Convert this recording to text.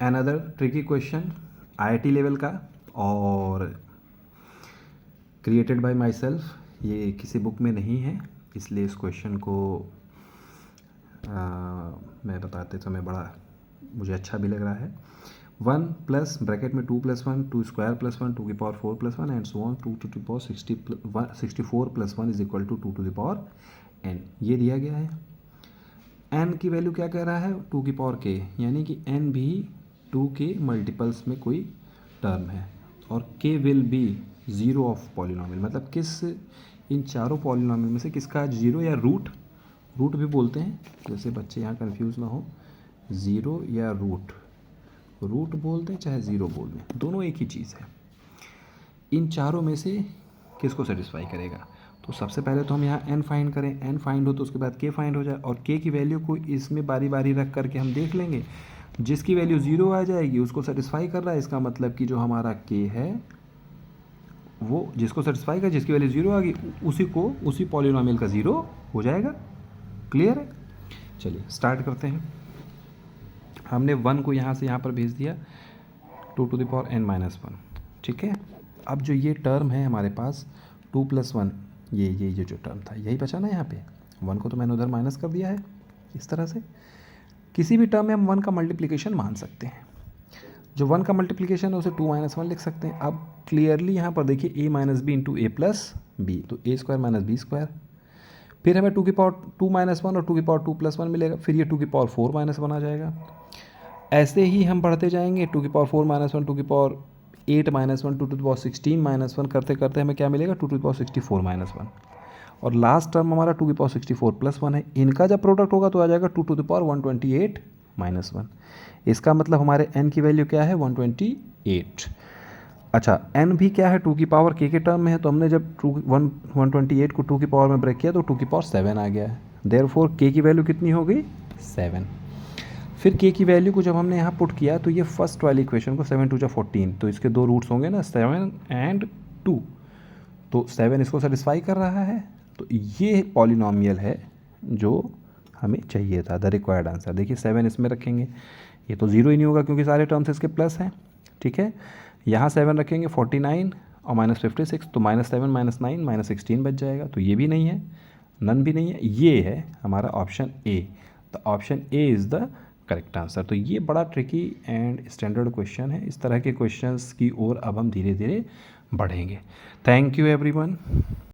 Another tricky question IIT level का और created by my self, ये किसी बुक में नहीं है, इसलिए इस क्वेश्चन को मैं बताते समय बड़ा मुझे अच्छा भी लग रहा है। 1 प्लस ब्रैकेट में 2 + 1 2 स्क्वायर + 1 2 की power 4 + 1 and so on 2 to the power 64 + 1 is equal to 2 to the power n, ये दिया गया है। n की वैल्यू क्या कह रहा है, 2 की पावर k, यानी कि n भी 2 के मल्टीपल्स में कोई टर्म है और k will be zero of polynomial, मतलब किस इन चारों पॉलिनॉमियल में से किसका ज़ीरो या रूट भी बोलते हैं, जैसे बच्चे यहाँ कंफ्यूज ना हो, ज़ीरो या रूट बोलते हैं चाहे ज़ीरो बोल दें, दोनों एक ही चीज़ है। इन चारों में से किसको सेटिस्फाई करेगा, तो सबसे पहले तो हम यहाँ n फाइंड करें, n फाइंड हो तो उसके बाद k फाइंड हो जाए और k की वैल्यू को इसमें बारी बारी रख करके हम देख लेंगे, जिसकी वैल्यू ज़ीरो आ जाएगी उसको सेटिस्फाई कर रहा है, इसका मतलब कि जो हमारा k है वो जिसको सेटिस्फाई कर, जिसकी वैल्यू ज़ीरो आ गई उसी पॉलिनॉमियल का ज़ीरो हो जाएगा। क्लियर है, चलिए स्टार्ट करते हैं। हमने 1 को यहाँ से यहाँ पर भेज दिया 2 to the power n - 1, ठीक है। अब जो ये टर्म है हमारे पास 2 + 1, ये जो टर्म था यही बचा ना, यहाँ पे 1 को तो मैंने उधर माइनस कर दिया है। इस तरह से किसी भी टर्म में हम 1 का मल्टीप्लिकेशन मान सकते हैं, जो 1 का मल्टीप्लिकेशन है उसे 2 - 1 लिख सकते हैं। अब क्लियरली यहाँ पर देखिए a - b × a + b, तो a² - b², फिर हमें 2 की पावर 2 - 1 और 2 की पावर 2 + 1 मिलेगा, फिर ये 2 की पावर 4 - 1 आ जाएगा। ऐसे ही हम बढ़ते जाएंगे, 2 की पावर 4 - 1 2 की पावर 8 - 1 2 to the power 16 - 1 करते करते हमें क्या मिलेगा 2 to the power 64 - 1, और लास्ट टर्म हमारा 2 की पावर 64 + 1 है। इनका जब प्रोडक्ट होगा तो आ जाएगा 2 to the power 128 - 1। इसका मतलब हमारे n की वैल्यू क्या है 128। अच्छा, n भी क्या है 2 की पावर k के टर्म में है, तो हमने जब 128 को 2 की पावर में ब्रेक किया तो 2 की पावर 7 आ गया है, देयरफॉर k की वैल्यू कितनी हो गई 7। फिर k की वैल्यू को जब हमने यहाँ पुट किया तो ये फर्स्ट वाली इक्वेशन को 7 × 2 = 14, तो इसके दो रूट्स होंगे ना 7 और 2, तो 7 इसको सेटिस्फाई कर रहा है, तो ये पॉलिनॉमियल है जो हमें चाहिए था, द रिक्वायर्ड आंसर। देखिए 7 इसमें रखेंगे, ये तो ज़ीरो ही नहीं होगा क्योंकि सारे टर्म्स इसके प्लस हैं, ठीक है। यहाँ 7 रखेंगे 49 और -56, तो -7 - 9 -16 बच जाएगा, तो ये भी नहीं है, नन भी नहीं है, ये है हमारा option A. The option A is the correct answer. तो ये बड़ा ट्रिकी एंड स्टैंडर्ड क्वेश्चन है, इस तरह के क्वेश्चंस की ओर अब हम धीरे धीरे बढ़ेंगे। Thank you everyone.